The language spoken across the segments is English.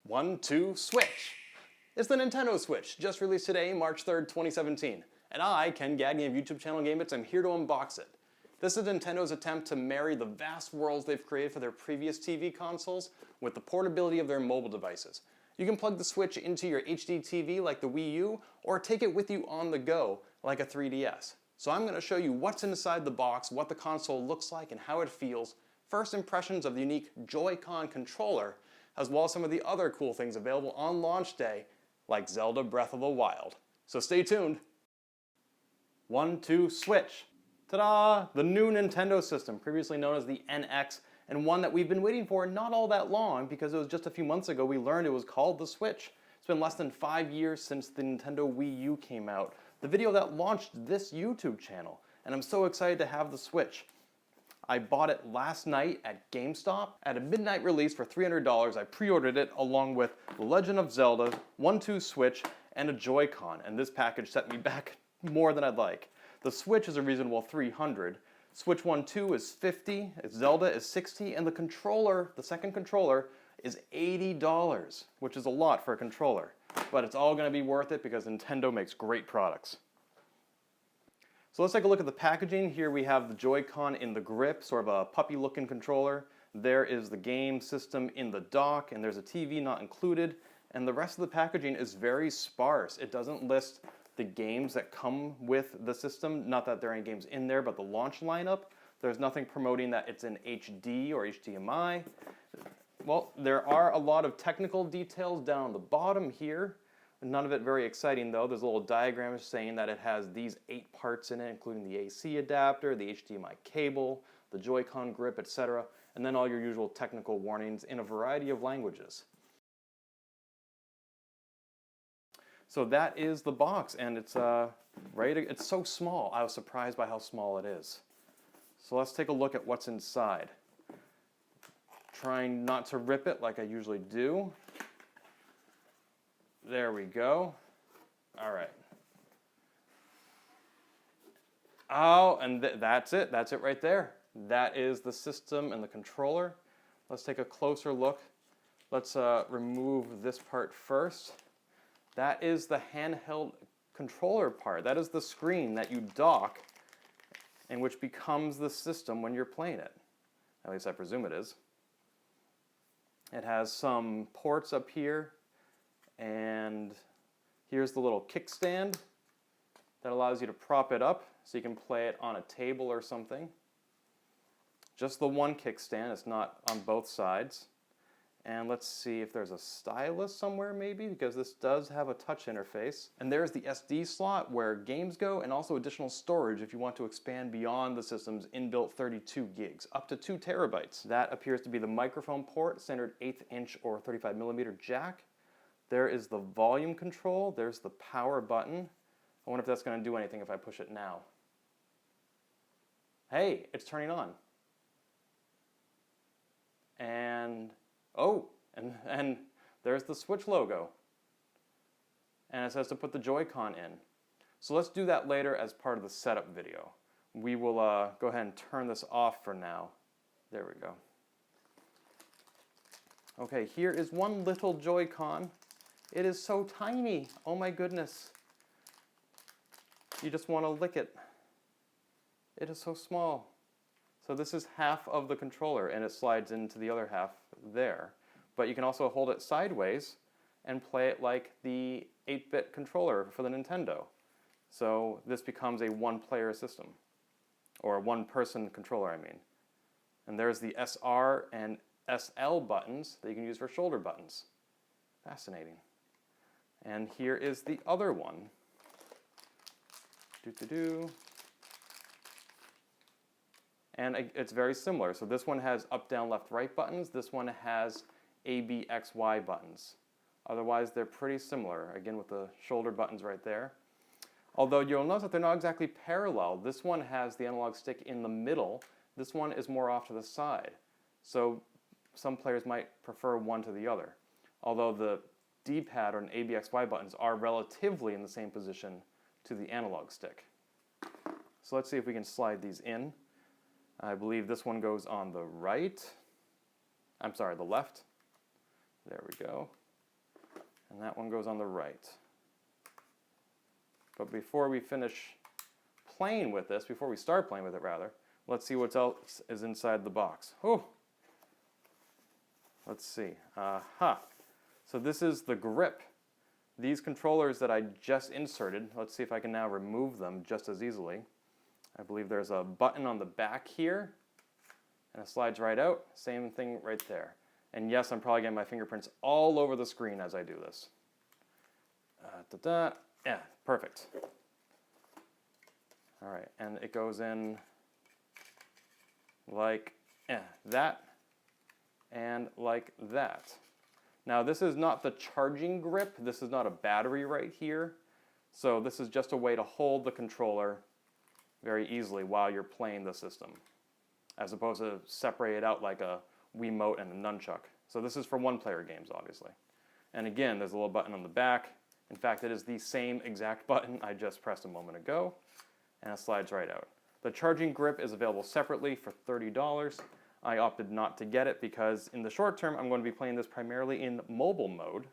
1, 2, switch! It's the Nintendo Switch, just released today, March 3rd, 2017. And I, Ken Gagne of YouTube channel Gamebits, am here to unbox it. This is Nintendo's attempt to marry the vast worlds they've created for their previous TV consoles with the portability of their mobile devices. You can plug the Switch into your HD TV like the Wii U, or take it with you on the go like a 3DS. So I'm going to show you what's inside the box, what the console looks like, and how it feels, first impressions of the unique Joy-Con controller, as well as some of the other cool things available on launch day, like Zelda Breath of the Wild. So stay tuned. 1, 2, switch! Ta-da! The new Nintendo system, previously known as the NX, and one that we've been waiting for not all that long because it was just a few months ago we learned it was called the Switch. It's been less than 5 years since the Nintendo Wii U came out, the video that launched this YouTube channel, and I'm so excited to have the Switch. I bought it last night at GameStop. At a midnight release for $300, I pre-ordered it along with The Legend of Zelda, 1, 2 Switch, and a Joy-Con, and this package set me back more than I'd like. The Switch is a reasonable $300, Switch 1, 2 is $50, Zelda is $60, and the controller, the second controller, is $80, which is a lot for a controller. But it's all going to be worth it because Nintendo makes great products. So let's take a look at the packaging. Here we have the Joy-Con in the grip, sort of a puppy-looking controller. There is the game system in the dock, and there's a TV not included. And the rest of the packaging is very sparse. It doesn't list the games that come with the system. Not that there are any games in there, but the launch lineup. There's nothing promoting that it's in HD or HDMI. Well, there are a lot of technical details down the bottom here. None of it very exciting though. There's a little diagram saying that it has these 8 parts in it, including the AC adapter, the HDMI cable, the Joy-Con grip, etc. And then all your usual technical warnings in a variety of languages. So that is the box, and it's it's so small. I was surprised by how small it is. So let's take a look at what's inside. Trying not to rip it like I usually do. There we go. All right. Oh, and that's it. That's it right there. That is the system and the controller. Let's take a closer look. Let's remove this part first. That is the handheld controller part. That is the screen that you dock and which becomes the system when you're playing it. At least I presume it is. It has some ports up here. And here's the little kickstand that allows you to prop it up so you can play it on a table or something. Just the one kickstand, it's not on both sides. And let's see if there's a stylus somewhere maybe, because this does have a touch interface. And there's the SD slot where games go, and also additional storage if you want to expand beyond the system's inbuilt 32 gigs, up to 2 terabytes. That appears to be the microphone port, standard 1/8 inch or 35mm jack. There is the volume control. There's the power button. I wonder if that's going to do anything if I push it now. Hey, it's turning on. And, oh, and there's the Switch logo. And it says to put the Joy-Con in. So let's do that later as part of the setup video. We will go ahead and turn this off for now. There we go. Okay, here is one little Joy-Con. It is so tiny. Oh my goodness. You just want to lick it. It is so small. So this is half of the controller and it slides into the other half there. But you can also hold it sideways and play it like the 8-bit controller for the Nintendo. So this becomes a one-player system. Or a one-person controller, I mean. And there's the SR and SL buttons that you can use for shoulder buttons. Fascinating. And here is the other one. And it's very similar. So this one has up, down, left, right buttons. This one has A, B, X, Y buttons. Otherwise, they're pretty similar, again with the shoulder buttons right there. Although you'll notice that they're not exactly parallel. This one has the analog stick in the middle. This one is more off to the side. So some players might prefer one to the other. Although the D-pad or an A, B, X, Y buttons are relatively in the same position to the analog stick. So let's see if we can slide these in. I believe this one goes on the right. I'm sorry, the left. There we go. And that one goes on the right. But before we finish playing with this, before we start playing with it rather, let's see what else is inside the box. Oh! Let's see. So this is the grip. These controllers that I just inserted, let's see if I can now remove them just as easily. I believe there's a button on the back here, and it slides right out. Same thing right there. And yes, I'm probably getting my fingerprints all over the screen as I do this. Yeah, perfect. All right, and it goes in like that and like that. Now this is not the charging grip. This is not a battery right here. So this is just a way to hold the controller very easily while you're playing the system, as opposed to separate it out like a Wiimote and a nunchuck. So this is for one-player games, obviously. And again, there's a little button on the back. In fact, it is the same exact button I just pressed a moment ago, and it slides right out. The charging grip is available separately for $30. I opted not to get it because in the short term, I'm going to be playing this primarily in mobile mode,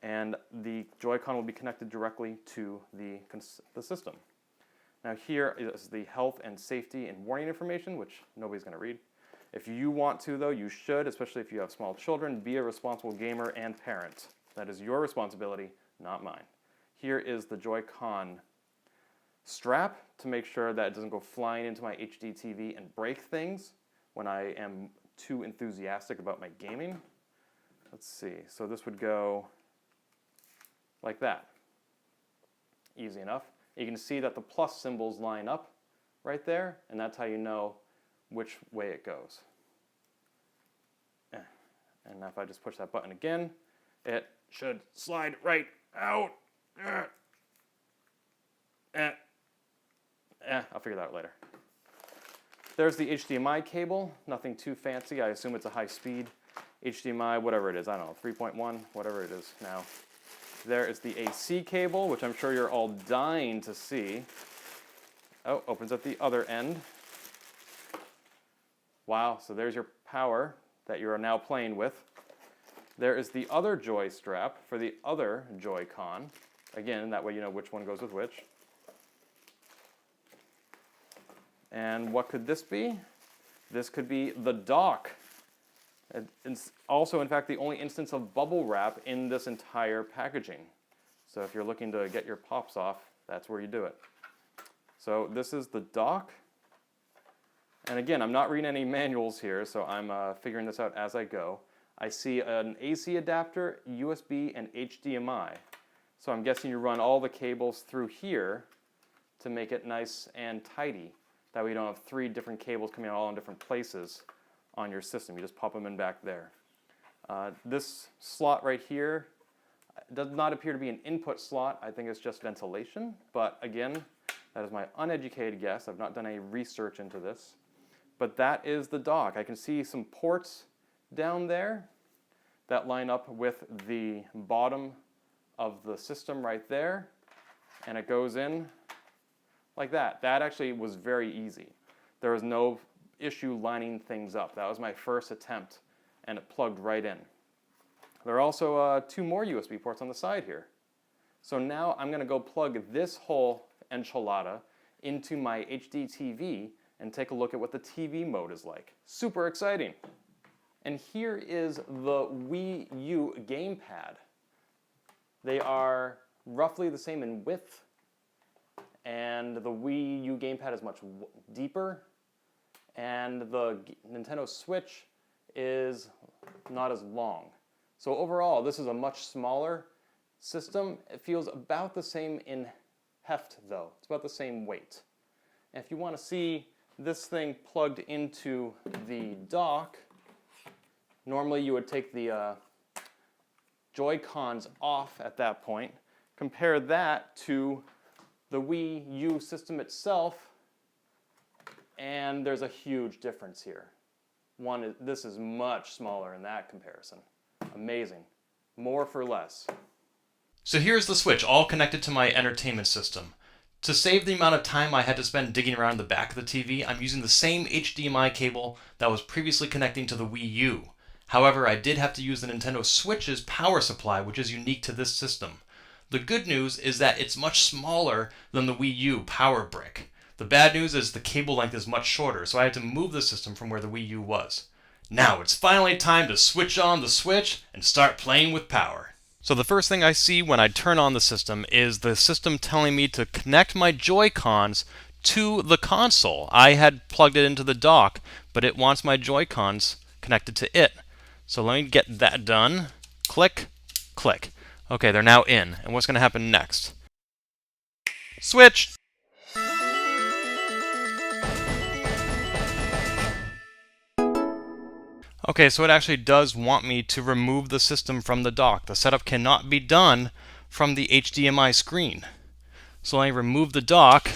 and the Joy-Con will be connected directly to the system. Now here is the health and safety and warning information, which nobody's going to read. If you want to, though, you should, especially if you have small children. Be a responsible gamer and parent. That is your responsibility, not mine. Here is the Joy-Con strap to make sure that it doesn't go flying into my HD TV and break things when I am too enthusiastic about my gaming. Let's see. So this would go like that. Easy enough. You can see that the plus symbols line up right there, and that's how you know which way it goes. And now if I just push that button again, it should slide right out. I'll figure that out later. There's the HDMI cable, nothing too fancy. I assume it's a high-speed HDMI, whatever it is. I don't know, 3.1, whatever it is now. There is the AC cable, which I'm sure you're all dying to see. Oh, opens at the other end. Wow, so there's your power that you are now playing with. There is the other Joy strap for the other Joy-Con. Again, that way you know which one goes with which. And what could this be? This could be the dock. It's also, in fact, the only instance of bubble wrap in this entire packaging. So if you're looking to get your pops off, that's where you do it. So this is the dock. And again, I'm not reading any manuals here, so I'm figuring this out as I go. I see an AC adapter, USB, and HDMI. So I'm guessing you run all the cables through here to make it nice and tidy. That way you don't have 3 different cables coming out all in different places on your system. You just pop them in back there. This slot right here does not appear to be an input slot. I think it's just ventilation. But again, that is my uneducated guess. I've not done any research into this. But that is the dock. I can see some ports down there that line up with the bottom of the system right there. And it goes in like that. That actually was very easy. There was no issue lining things up. That was my first attempt, and it plugged right in. There are also 2 more USB ports on the side here. So now I'm going to go plug this whole enchilada into my HD TV and take a look at what the TV mode is like. Super exciting. And here is the Wii U Gamepad. They are roughly the same in width, and the Wii U Gamepad is much deeper, and the Nintendo Switch is not as long. So overall, this is a much smaller system. It feels about the same in heft, though. It's about the same weight. And if you want to see this thing plugged into the dock, normally you would take the Joy-Cons off at that point. Compare that to the Wii U system itself, and there's a huge difference here. This is much smaller in that comparison. Amazing. More for less. So here's the Switch, all connected to my entertainment system. To save the amount of time I had to spend digging around the back of the TV, I'm using the same HDMI cable that was previously connecting to the Wii U. However, I did have to use the Nintendo Switch's power supply, which is unique to this system. The good news is that it's much smaller than the Wii U power brick. The bad news is the cable length is much shorter, so I had to move the system from where the Wii U was. Now it's finally time to switch on the Switch and start playing with power. So the first thing I see when I turn on the system is the system telling me to connect my Joy-Cons to the console. I had plugged it into the dock, but it wants my Joy-Cons connected to it. So let me get that done. Click, click. Okay, they're now in. And what's going to happen next? Switch! Okay, so it actually does want me to remove the system from the dock. The setup cannot be done from the HDMI screen. So let me remove the dock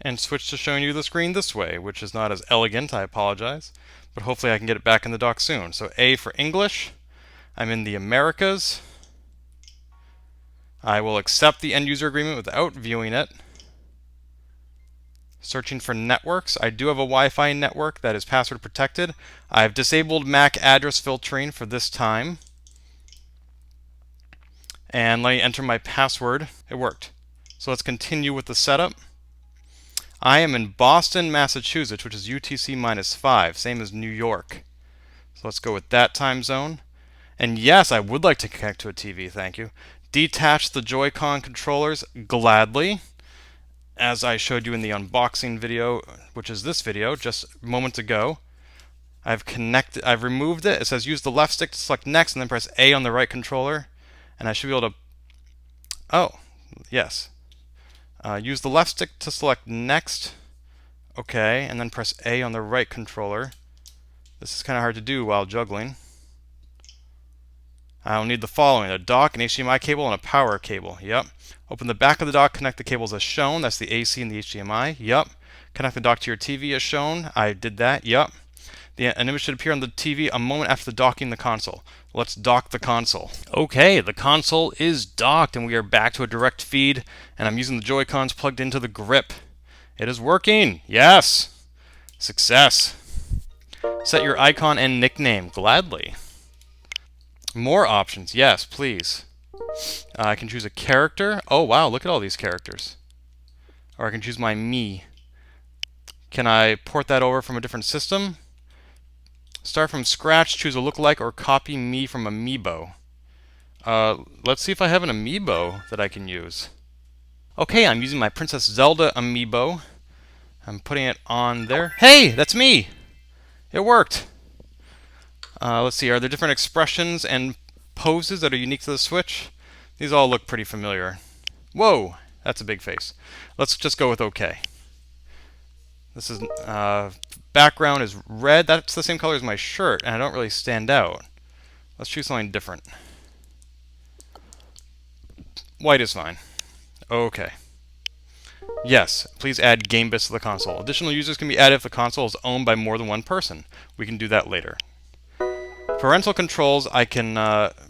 and switch to showing you the screen this way, which is not as elegant, I apologize. But hopefully I can get it back in the dock soon. So A for English. I'm in the Americas. I will accept the end user agreement without viewing it. Searching for networks. I do have a Wi-Fi network that is password protected. I've disabled MAC address filtering for this time. And let me enter my password. It worked. So let's continue with the setup. I am in Boston, Massachusetts, which is UTC -5, same as New York. So let's go with that time zone. And yes, I would like to connect to a TV, thank you. Detach the Joy-Con controllers gladly, as I showed you in the unboxing video, which is this video, just moments ago. I've removed it. It says use the left stick to select next and then press A on the right controller. And I should be able to, oh, yes. Use the left stick to select next. Okay, and then press A on the right controller. This is kind of hard to do while juggling. I'll need the following: a dock, an HDMI cable, and a power cable. Yep. Open the back of the dock, connect the cables as shown. That's the AC and the HDMI. Yep. Connect the dock to your TV as shown. I did that. Yep. An image should appear on the TV a moment after the docking the console. Let's dock the console. Okay, the console is docked and we are back to a direct feed, and I'm using the Joy-Cons plugged into the grip. It is working. Yes. Success. Set your icon and nickname. Gladly. More options. Yes, please. I can choose a character. Oh, wow, look at all these characters. Or I can choose my me. Can I port that over from a different system? Start from scratch, choose a lookalike, or copy me from Amiibo. Let's see if I have an Amiibo that I can use. Okay, I'm using my Princess Zelda Amiibo. I'm putting it on there. Hey, that's me! It worked! Let's see, are there different expressions and poses that are unique to the Switch? These all look pretty familiar. Whoa, that's a big face. Let's just go with OK. This is background is red. That's the same color as my shirt, and I don't really stand out. Let's choose something different. White is fine. Okay. Yes, please add Gamebits to the console. Additional users can be added if the console is owned by more than one person. We can do that later. Parental Controls, I can,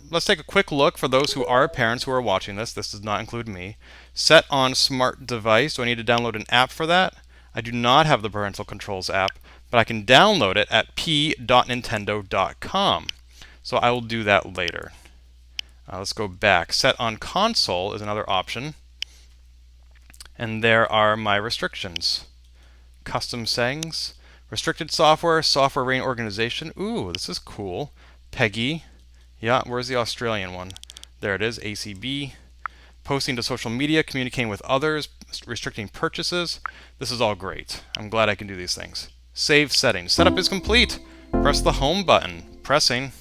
let's take a quick look for those who are parents who are watching this. This does not include me. Set on smart device. Do I need to download an app for that? I do not have the Parental Controls app, but I can download it at p.nintendo.com. So I will do that later. Let's go back. Set on console is another option. And there are my restrictions. Custom settings. Restricted software, software rating organization. Ooh, this is cool. PEGI. Yeah, where's the Australian one? There it is, ACB. Posting to social media, communicating with others, restricting purchases. This is all great. I'm glad I can do these things. Save settings. Setup is complete. Press the home button. Pressing.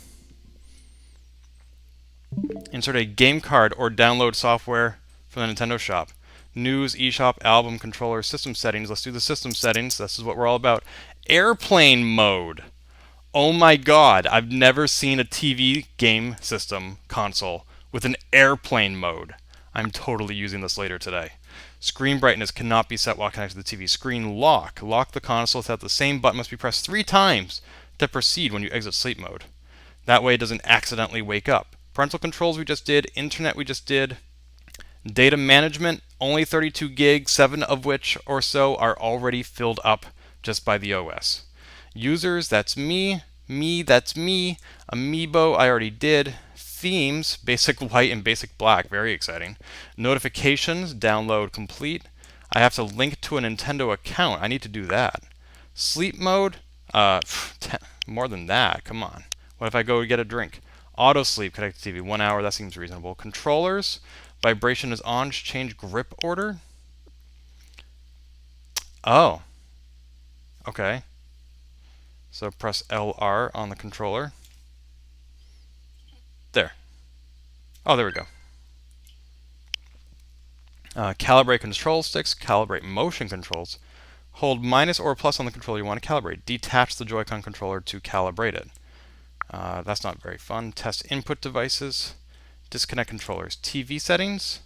Insert a game card or download software from the Nintendo shop. News, eShop, album, controller, system settings. Let's do the system settings. This is what we're all about. Airplane mode. Oh my god, I've never seen a TV game system console with an airplane mode. I'm totally using this later today. Screen brightness cannot be set while connected to the TV. Screen lock. Lock the console so that the same button must be pressed 3 times to proceed when you exit sleep mode. That way it doesn't accidentally wake up. Parental controls we just did. Internet we just did. Data management, only 32 gigs, 7 of which or so are already filled up just by the OS. Users, that's me. Me, that's me. Amiibo, I already did. Themes, basic white and basic black, very exciting. Notifications, download complete. I have to link to a Nintendo account. I need to do that. Sleep mode, more than that, come on. What if I go get a drink? Auto sleep, connect to TV, 1 hour, that seems reasonable. Controllers, vibration is on, change grip order. Oh, okay. So press LR on the controller. There. Oh, there we go. Calibrate control sticks, calibrate motion controls. Hold minus or plus on the controller you want to calibrate. Detach the Joy-Con controller to calibrate it. That's not very fun. Test input devices. Disconnect controllers. TV settings.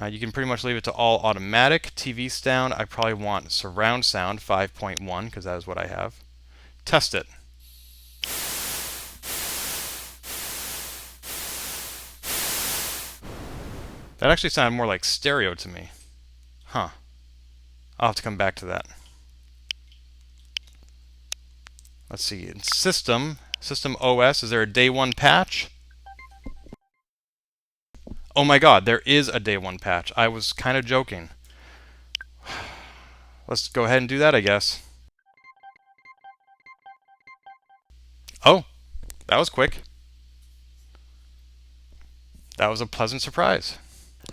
You can pretty much leave it to all automatic. TV sound, I probably want surround sound 5.1 because that is what I have. Test it. That actually sounded more like stereo to me. Huh. I'll have to come back to that. Let's see. In System OS, is there a day one patch? Oh my god, there is a day one patch. I was kind of joking. Let's go ahead and do that, I guess. Oh, that was quick. That was a pleasant surprise.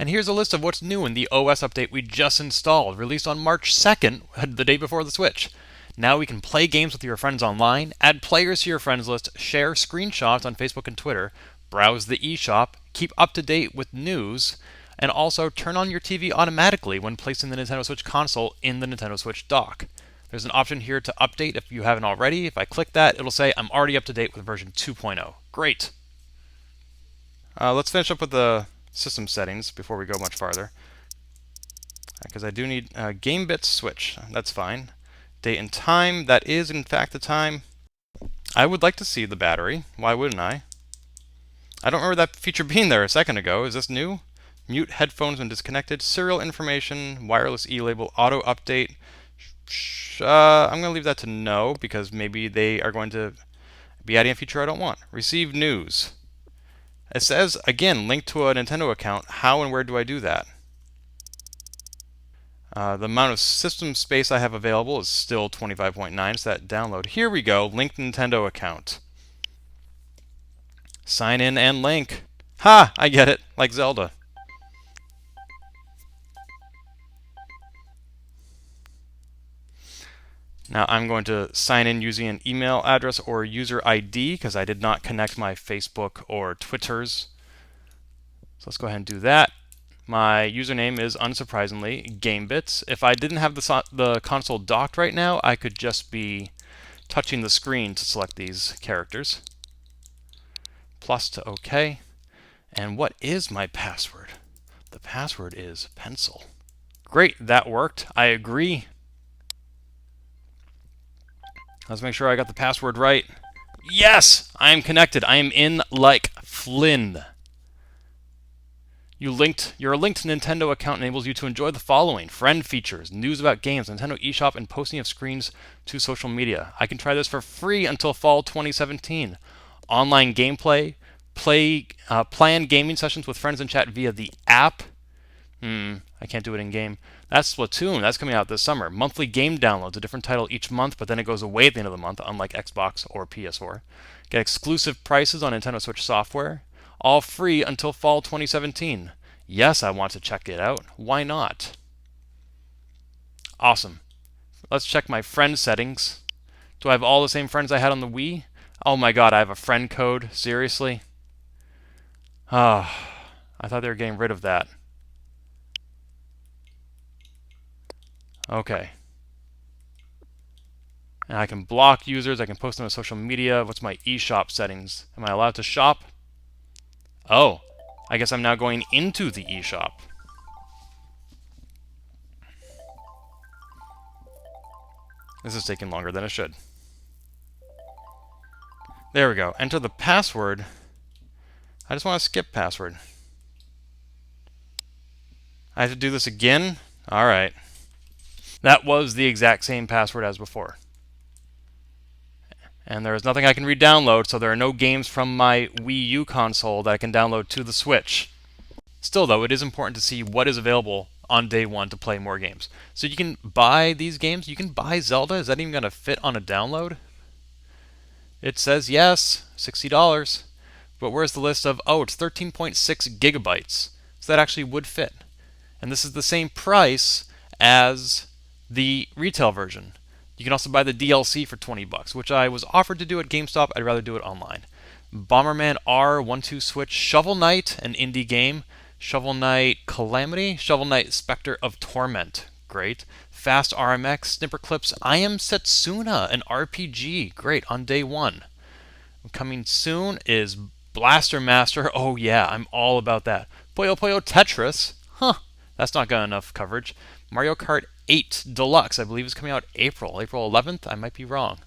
And here's a list of what's new in the OS update we just installed, released on March 2nd, the day before the Switch. Now we can play games with your friends online, add players to your friends list, share screenshots on Facebook and Twitter, browse the eShop, keep up to date with news, and also turn on your TV automatically when placing the Nintendo Switch console in the Nintendo Switch dock. There's an option here to update if you haven't already. If I click that, it'll say I'm already up to date with version 2.0. Great! Let's finish up with the system settings before we go much farther. Because I do need Gamebits switch. That's fine. Date and time. That is, in fact, the time. I would like to see the battery. Why wouldn't I? I don't remember that feature being there a second ago. Is this new? Mute headphones when disconnected. Serial information. Wireless e-label. Auto update. I'm going to leave that to no because maybe they are going to be adding a feature I don't want. Receive news. It says, again, link to a Nintendo account. How and where do I do that? The amount of system space I have available is still 25.9, so that download. Here we go, link Nintendo account. Sign in and link. Ha! I get it, like Zelda. Now I'm going to sign in using an email address or user ID because I did not connect my Facebook or Twitters. So let's go ahead and do that. My username is, unsurprisingly, Gamebits. If I didn't have the console docked right now, I could just be touching the screen to select these characters. Plus to OK. And what is my password? The password is pencil. Great, that worked. I agree. Let's make sure I got the password right. Yes! I am connected. I am in like Flynn. Your linked Nintendo account enables you to enjoy the following: friend features, news about games, Nintendo eShop, and posting of screens to social media. I can try this for free until fall 2017. Online gameplay, plan gaming sessions with friends and chat via the app. I can't do it in game. That's Splatoon. That's coming out this summer. Monthly game downloads, a different title each month, but then it goes away at the end of the month, unlike Xbox or PS4. Get exclusive prices on Nintendo Switch software. All free until fall 2017. Yes, I want to check it out. Why not? Awesome. Let's check my friend settings. Do I have all the same friends I had on the Wii? Oh my god, I have a friend code? Seriously? Ah, I thought they were getting rid of that. Okay. And I can block users, I can post them on social media. What's my eShop settings? Am I allowed to shop? Oh, I guess I'm now going into the eShop. This is taking longer than it should. There we go. Enter the password. I just want to skip password. I have to do this again? Alright. That was the exact same password as before. And there is nothing I can re-download, so there are no games from my Wii U console that I can download to the Switch. Still, though, it is important to see what is available on day one to play more games. So you can buy these games. You can buy Zelda. Is that even going to fit on a download? It says yes, $60. But where's the list of, oh, it's 13.6 gigabytes. So that actually would fit. And this is the same price as the retail version. You can also buy the DLC for $20, which I was offered to do at GameStop. I'd rather do it online. Bomberman R 1-2 Switch, Shovel Knight, an indie game. Shovel Knight Calamity, Shovel Knight Spectre of Torment, great. Fast RMX, Snipper Clips, I Am Setsuna, an RPG, great, on day one. Coming soon is Blaster Master, oh yeah, I'm all about that. Puyo Puyo Tetris, that's not got enough coverage. Mario Kart 8 Deluxe, I believe is coming out April 11th, I might be wrong.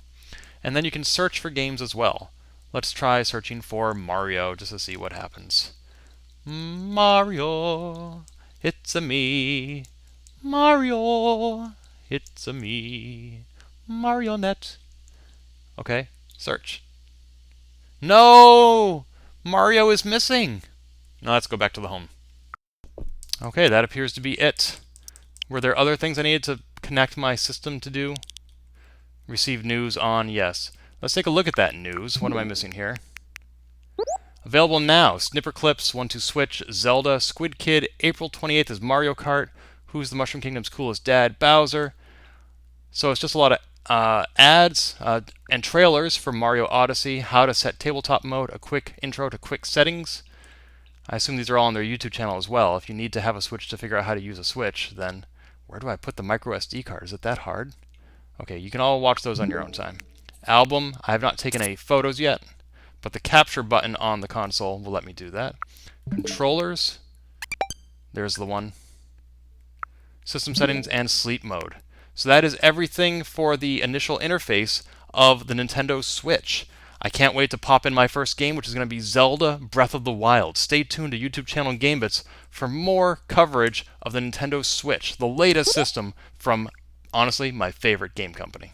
And then you can search for games as well. Let's try searching for Mario just to see what happens. Mario, it's a me. Mario, it's a me. Marionette. Okay, search. No! Mario is missing. Now let's go back to the home. Okay, that appears to be it. Were there other things I needed to connect my system to do? Receive news on, yes. Let's take a look at that news. What am I missing here? Available now, Snipper Clips, 1-2 Switch, Zelda, Squid Kid, April 28th is Mario Kart, Who's the Mushroom Kingdom's Coolest Dad, Bowser. So it's just a lot of ads and trailers for Mario Odyssey, how to set tabletop mode, a quick intro to quick settings. I assume these are all on their YouTube channel as well. If you need to have a Switch to figure out how to use a Switch, then where do I put the micro SD card? Is it that hard? Okay, you can all watch those on your own time. Album, I have not taken any photos yet, but the capture button on the console will let me do that. Controllers, there's the one. System settings and sleep mode. So that is everything for the initial interface of the Nintendo Switch. I can't wait to pop in my first game, which is going to be Zelda Breath of the Wild. Stay tuned to YouTube channel Gamebits for more coverage of the Nintendo Switch, the latest system from, honestly, my favorite game company.